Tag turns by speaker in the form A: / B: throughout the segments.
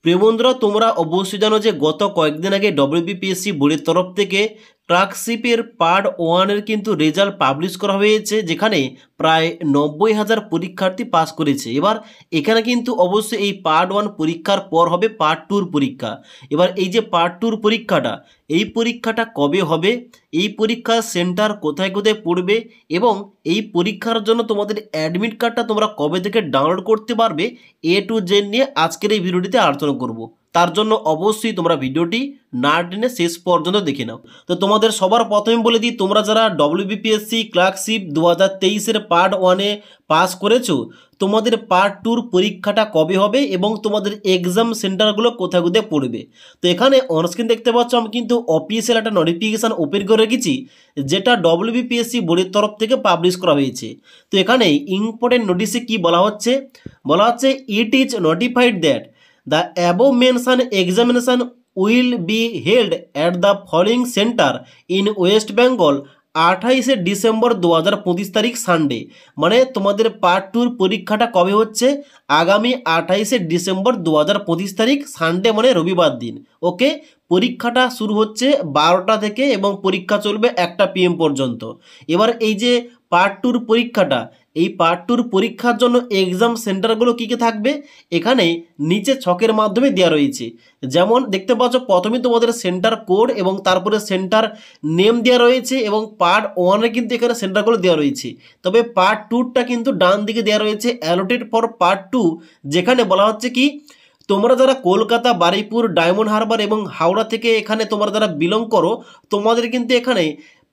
A: প্রিয় বন্ধুরা, তোমরা অবশ্যই জানো যে গত কয়েকদিন আগে ডব্লিউবিপিএসসি বোর্ডের তরফ থেকে ক্লার্কশিপের পার্ট 1-এর কিন্তু রেজাল্ট পাবলিশ করা হয়েছে, যেখানে প্রায় 90,000 পরীক্ষার্থী পাস করেছে। এবার এখানে কিন্তু অবশ্যই এই পার্ট 1 পরীক্ষার পর হবে পার্ট 2 পরীক্ষা। এবার এই যে পার্ট 2 পরীক্ষাটা, এই পরীক্ষাটা কবে হবে, এই পরীক্ষার সেন্টার কোথায় কোথায় পড়বে এবং এই পরীক্ষার জন্য তোমাদের অ্যাডমিট কার্ডটা তোমরা কবে থেকে ডাউনলোড করতে পারবে, এ টু জেড নিয়ে আজকের এই ভিডিওটিতে আলোচনা করব। তার জন্য অবশ্যই তোমরা ভিডিওটি না টেনে শেষ পর্যন্ত দেখে নাও। তো তোমাদের সবার প্রথমে বলে দিই, তোমরা যারা ডব্লিউবিপিএসসি ক্লার্কশিপ 2023-এর পার্ট 1-এ পাস করেছো, তোমাদের পার্ট 2 পরীক্ষাটা কবে হবে এবং তোমাদের এক্সাম সেন্টারগুলো কোথায় কোথায় পড়বে। তো এখানে অনস্ক্রিন দেখতে পাচ্ছ, আমি কিন্তু অফিসিয়াল একটা নোটিফিকেশান ওপেন করে রেখেছি, যেটা ডব্লিউবিপিএসসি বোর্ডের তরফ থেকে পাবলিশ করা হয়েছে। তো এখানে ইম্পর্টেন্ট নোটিশে কি বলা হচ্ছে, it is notified that the above mention examination will be held at the following centre in West Bengal 28শে ডিসেম্বর 2025 তারিখ সানডে। মানে তোমাদের পার্ট 2 পরীক্ষাটা কবে হচ্ছে, আগামী 28শে ডিসেম্বর 2025 তারিখ সানডে, মানে রবিবার দিন। ওকে, পরীক্ষাটা শুরু হচ্ছে 12টা থেকে এবং পরীক্ষা চলবে 1টা PM পর্যন্ত। এবার এই যে পার্ট 2 পরীক্ষাটা, এই পার্ট 2 পরীক্ষার জন্য এক্সাম সেন্টারগুলো কী কী থাকবে এখানে নিচে ছকের মাধ্যমে দেওয়া রয়েছে। যেমন দেখতে পাচ্ছ, প্রথমে তোমাদের সেন্টার কোড এবং তারপরে সেন্টার নেম দেওয়া রয়েছে এবং পার্ট 1-এ কিন্তু এখানে সেন্টারগুলো দেওয়া রয়েছে। তবে পার্ট 2টা কিন্তু ডান দিকে দেওয়া রয়েছে অ্যালোটেড ফর পার্ট 2, যেখানে বলা হচ্ছে কি, তোমরা যারা কলকাতা, বারুইপুর, ডায়মন্ড হারবার এবং হাওড়া থেকে এখানে তোমরা যারা বিলং করো, তোমাদের কিন্তু এখানে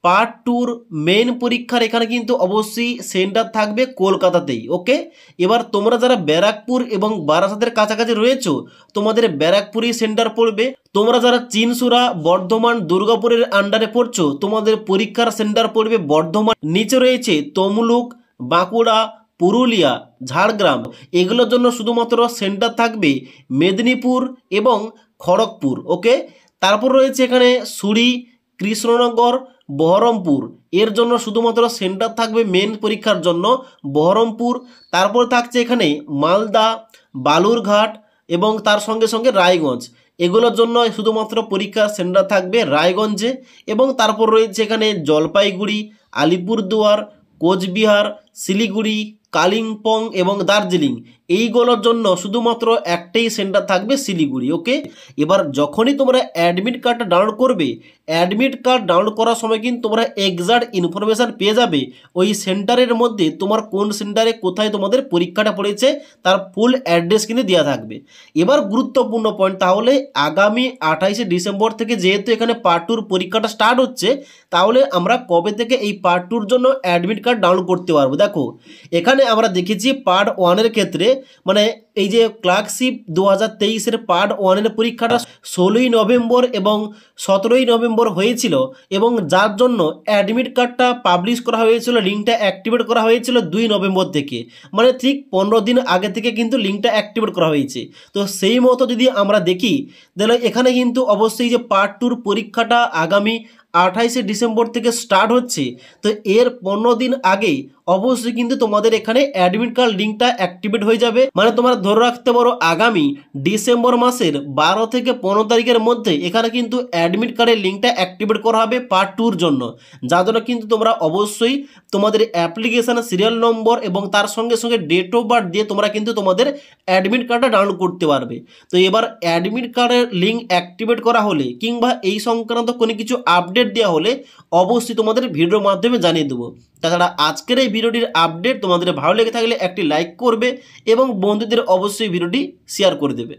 A: পার্ট 2-র মেইন পরীক্ষার এখানে কিন্তু অবশ্যই সেন্টার থাকবে কলকাতাতেই। ওকে, এবার তোমরা যারা ব্যারাকপুর এবং বারাসাতের কাছাকাছি রয়েছো, তোমাদের ব্যারাকপুরেই সেন্টার পড়বে। তোমরা যারা চিনসুরা, বর্ধমান, দুর্গাপুরের আন্ডারে পড়ছো, তোমাদের পরীক্ষার সেন্টার পড়বে বর্ধমান। নিচে রয়েছে তমলুক, বাঁকুড়া, পুরুলিয়া, ঝাড়গ্রাম, এগুলোর জন্য শুধুমাত্র সেন্টার থাকবে মেদিনীপুর এবং খড়গপুর। ওকে, তারপর রয়েছে এখানে সুরি, কৃষ্ণনগর, বহরমপুর, এর জন্য শুধুমাত্র সেন্টার থাকবে মেন পরীক্ষার জন্য বহরমপুর। তারপর থাকছে এখানে মালদা, বালুরঘাট এবং তার সঙ্গে সঙ্গে রায়গঞ্জ, এগুলোর জন্য শুধুমাত্র পরীক্ষার সেন্টার থাকবে রায়গঞ্জে। এবং তারপর রয়েছে এখানে জলপাইগুড়ি, আলিপুরদুয়ার, কোচবিহার, শিলিগুড়ি, কালিম্পং এবং দার্জিলিং, এইগুলোর জন্য শুধুমাত্র একটাই সেন্টার থাকবে শিলিগুড়ি। ওকে, এবার যখনই তোমরা অ্যাডমিট কার্ডটা ডাউনলোড করবে, অ্যাডমিট কার্ড ডাউনলোড করার সময় কিন্তু তোমরা এক্সাক্ট ইনফরমেশান পেয়ে যাবে ওই সেন্টারের মধ্যে তোমার কোন সেন্টারে কোথায় তোমাদের পরীক্ষাটা পড়েছে তার ফুল অ্যাড্রেস কিন্তু দেওয়া থাকবে। এবার গুরুত্বপূর্ণ পয়েন্ট, তাহলে আগামী 28শে ডিসেম্বর থেকে যেহেতু এখানে পার্ট 2-র পরীক্ষাটা স্টার্ট হচ্ছে, তাহলে আমরা কবে থেকে এই পার্ট 2-র জন্য অ্যাডমিট কার্ড ডাউনলোড করতে পারবো। দেখো, এখানে আমরা দেখেছি পার্ট 1-এর ক্ষেত্রে, মানে এই যে ক্লার্কশিপ 2023-এর পার্ট 1-এর পরীক্ষাটা 16ই নভেম্বর এবং 17ই নভেম্বর হয়েছিল এবং যার জন্য অ্যাডমিট কার্ডটা পাবলিশ করা হয়েছিল, লিঙ্কটা অ্যাক্টিভেট করা হয়েছিল 2 নভেম্বর থেকে, মানে ঠিক 15 দিন আগে থেকে কিন্তু লিঙ্কটা অ্যাক্টিভেট করা হয়েছে। তো সেই মতো যদি আমরা দেখি, তাহলে এখানে কিন্তু অবশ্যই যে পার্ট 2-র পরীক্ষাটা আগামী 28শে ডিসেম্বর থেকে স্টার্ট হচ্ছে, তো এর 15 দিন আগে অবশ্যই কিন্তু তোমাদের এখানে অ্যাডমিট কার্ড লিঙ্কটা অ্যাক্টিভেট হয়ে যাবে। মানে তোমরা ধরে রাখতে পারো আগামী ডিসেম্বর মাসের 12 থেকে 15 তারিখের মধ্যে এখানে কিন্তু অ্যাডমিট কার্ডের লিঙ্কটা অ্যাক্টিভেট করা হবে পার্ট 2-র জন্য, যার জন্য কিন্তু তোমরা অবশ্যই তোমাদের অ্যাপ্লিকেশানের সিরিয়াল নম্বর এবং তার সঙ্গে সঙ্গে ডেট অফ বার্থ দিয়ে তোমরা কিন্তু তোমাদের অ্যাডমিট কার্ডটা ডাউনলোড করতে পারবে। তো এবার অ্যাডমিট কার্ডের লিঙ্ক অ্যাক্টিভেট করা হলে কিংবা এই সংক্রান্ত কোনো কিছু আপডেট দেওয়া হলে অবশ্যই তোমাদের ভিডিওর মাধ্যমে জানিয়ে দেবো। তাছাড়া আজকের এই ভিডিওটির আপডেট তোমাদের ভালো লেগে থাকলে একটি লাইক করবে এবং বন্ধুদের অবশ্যই ভিডিওটি শেয়ার করে দেবে।